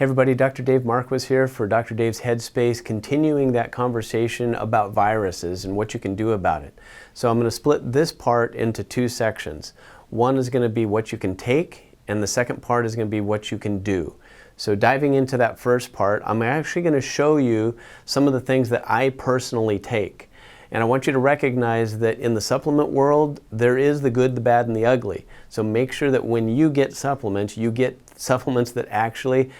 Hey everybody, Dr. Dave Marquis here for Dr. Dave's Headspace, continuing that conversation about viruses and what you can do about it. So I'm going to split this part into two sections. One is going to be what you can take, and the second part is going to be what you can do. So diving into that first part, I'm actually going to show you some of the things that I personally take. And I want you to recognize that in the supplement world, there is the good, the bad, and the ugly. So make sure that when you get supplements that actually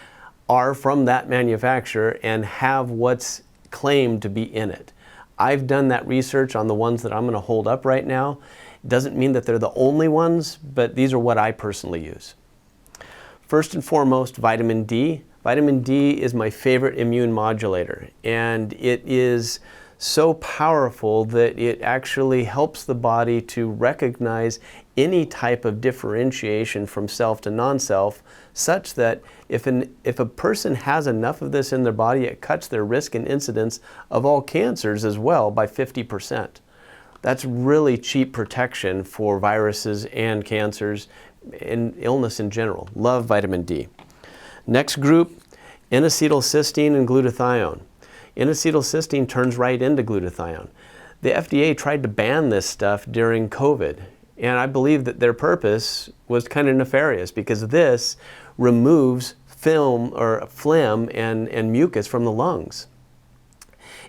are from that manufacturer and have what's claimed to be in it. I've done that research on the ones that I'm going to hold up right now. It doesn't mean that they're the only ones, but these are what I personally use. First and foremost, vitamin D. Vitamin D is my favorite immune modulator, and it is so powerful that it actually helps the body to recognize any type of differentiation from self to non-self, such that if a person has enough of this in their body, it cuts their risk and incidence of all cancers as well by 50%. That's really cheap protection for viruses and cancers and illness in general. Love vitamin D. Next group, N-acetylcysteine and glutathione. N-acetylcysteine turns right into glutathione. The FDA tried to ban this stuff during COVID, and I believe that their purpose was kind of nefarious because this removes phlegm and mucus from the lungs.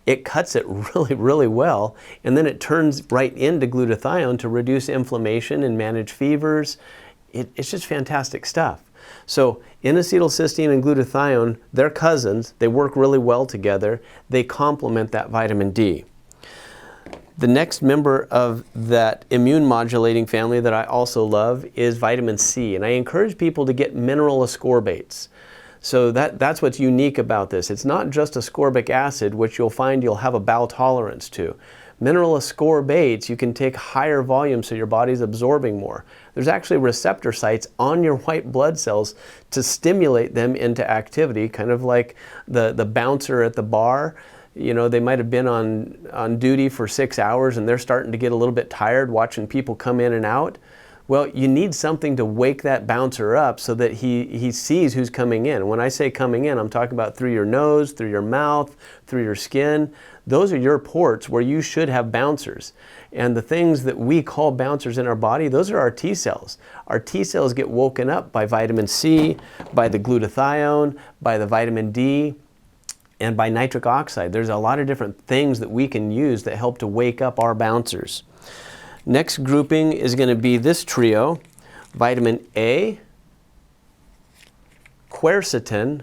It cuts it really, really well, and then it turns right into glutathione to reduce inflammation and manage fevers. It's just fantastic stuff. So N-acetylcysteine and glutathione, they're cousins. They work really well together. They complement that vitamin D. The next member of that immune modulating family that I also love is vitamin C, and I encourage people to get mineral ascorbates. So that's what's unique about this. It's not just ascorbic acid, which you'll find you'll have a bowel tolerance to. Mineral ascorbates, you can take higher volumes so your body's absorbing more. There's actually receptor sites on your white blood cells to stimulate them into activity, kind of like the bouncer at the bar. You know, they might have been on duty for 6 hours and they're starting to get a little bit tired watching people come in and out. Well, you need something to wake that bouncer up so that he sees who's coming in. When I say coming in, I'm talking about through your nose, through your mouth, through your skin. Those are your ports where you should have bouncers. And the things that we call bouncers in our body, those are our T cells. Our T cells get woken up by vitamin C, by the glutathione, by the vitamin D, and by nitric oxide. There's a lot of different things that we can use that help to wake up our bouncers. Next grouping is going to be this trio: vitamin A, quercetin,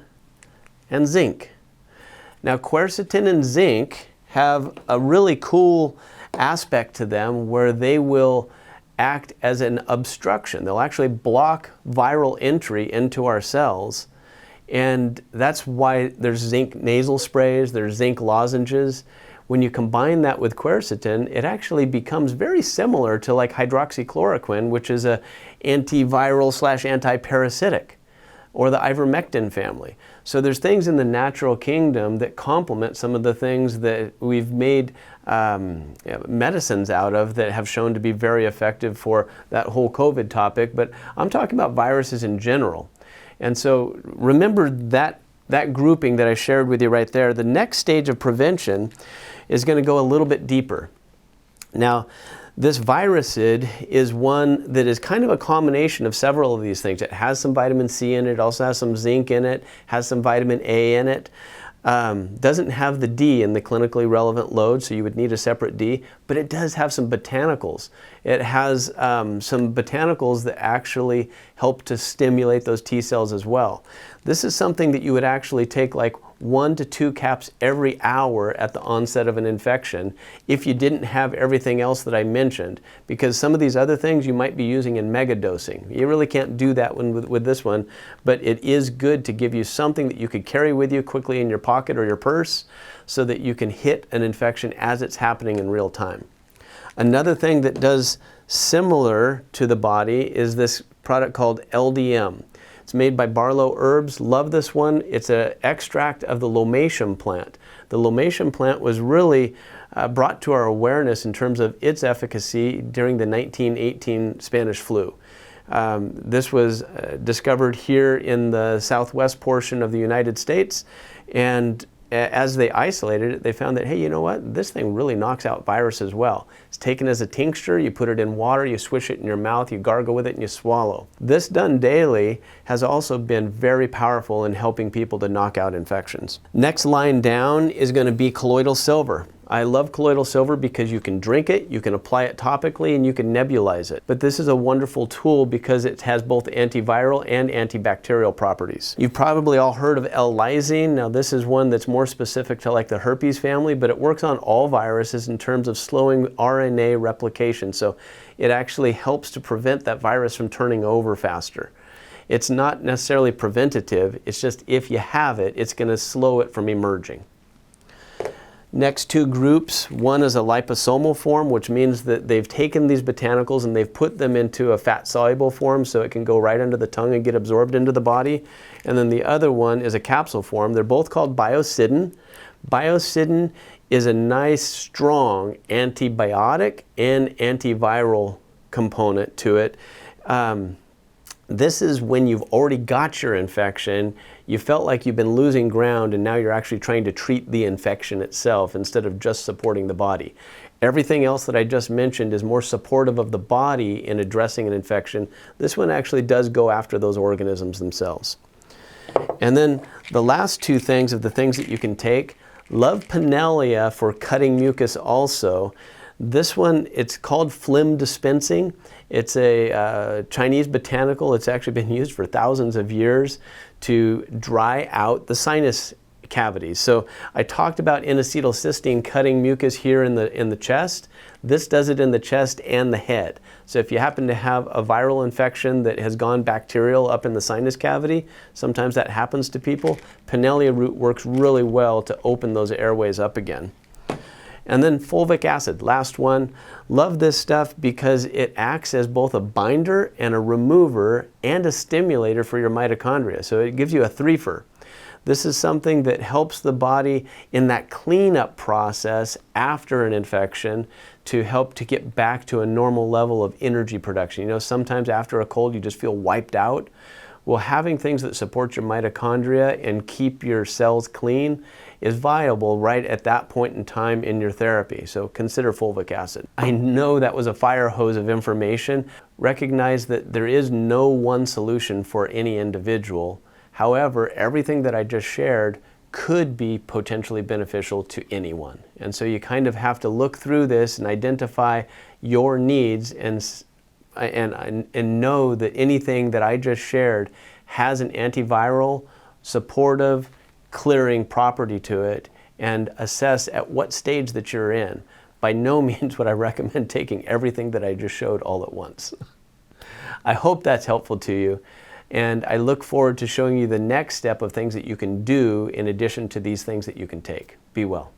and zinc. Now, quercetin and zinc have a really cool aspect to them where they will act as an obstruction. They'll actually block viral entry into our cells. And that's why there's zinc nasal sprays, there's zinc lozenges. When you combine that with quercetin, it actually becomes very similar to like hydroxychloroquine, which is a antiviral / antiparasitic, or the ivermectin family. So there's things in the natural kingdom that complement some of the things that we've made medicines out of that have shown to be very effective for that whole COVID topic. But I'm talking about viruses in general. And so remember that grouping that I shared with you right there. The next stage of prevention is going to go a little bit deeper. Now, this virusid is one that is kind of a combination of several of these things. It has some vitamin C in it, it also has some zinc in it, has some vitamin A in it. Doesn't have the D in the clinically relevant load, so you would need a separate D, but it does have some botanicals. It has some botanicals that actually help to stimulate those T cells as well. This is something that you would actually take like 1 to 2 caps every hour at the onset of an infection if you didn't have everything else that I mentioned, because some of these other things you might be using in mega dosing. You really can't do that with this one, but it is good to give you something that you could carry with you quickly in your pocket or your purse so that you can hit an infection as it's happening in real time. Another thing that does similar to the body is this product called LDM. It's made by Barlow Herbs. Love this one. It's an extract of the lomatium plant. The lomatium plant was really brought to our awareness in terms of its efficacy during the 1918 Spanish flu. This was discovered here in the southwest portion of the United States, and as they isolated it, they found that, hey, you know what? This thing really knocks out virus as well. It's taken as a tincture, you put it in water, you swish it in your mouth, you gargle with it, and you swallow. This done daily has also been very powerful in helping people to knock out infections. Next line down is going to be colloidal silver. I love colloidal silver because you can drink it, you can apply it topically, and you can nebulize it. But this is a wonderful tool because it has both antiviral and antibacterial properties. You've probably all heard of L-lysine. Now this is one that's more specific to like the herpes family, but it works on all viruses in terms of slowing RNA replication. So it actually helps to prevent that virus from turning over faster. It's not necessarily preventative, it's just if you have it, it's going to slow it from emerging. Next two groups, one is a liposomal form, which means that they've taken these botanicals and they've put them into a fat-soluble form so it can go right under the tongue and get absorbed into the body. And then the other one is a capsule form. They're both called biocidin. Biocidin is a nice, strong antibiotic and antiviral component to it. This is when you've already got your infection, you felt like you've been losing ground, and now you're actually trying to treat the infection itself instead of just supporting the body. Everything else that I just mentioned is more supportive of the body in addressing an infection. This one actually does go after those organisms themselves. And then the last two things of the things that you can take, love Pinellia for cutting mucus also. This one, it's called phlegm dispensing. It's a Chinese botanical. It's actually been used for thousands of years to dry out the sinus cavities. So I talked about N-acetylcysteine cutting mucus here in the chest. This does it in the chest and the head. So if you happen to have a viral infection that has gone bacterial up in the sinus cavity, sometimes that happens to people, Pinellia root works really well to open those airways up again. And then fulvic acid, last one. Love this stuff because it acts as both a binder and a remover and a stimulator for your mitochondria. So it gives you a threefer. This is something that helps the body in that cleanup process after an infection to help to get back to a normal level of energy production. You know, sometimes after a cold you just feel wiped out. Well, having things that support your mitochondria and keep your cells clean is viable right at that point in time in your therapy. So consider fulvic acid. I know that was a fire hose of information. Recognize that there is no one solution for any individual. However, everything that I just shared could be potentially beneficial to anyone. And so you kind of have to look through this and identify your needs and know that anything that I just shared has an antiviral, supportive, clearing property to it, and assess at what stage that you're in. By no means would I recommend taking everything that I just showed all at once. I hope that's helpful to you, and I look forward to showing you the next step of things that you can do in addition to these things that you can take. Be well.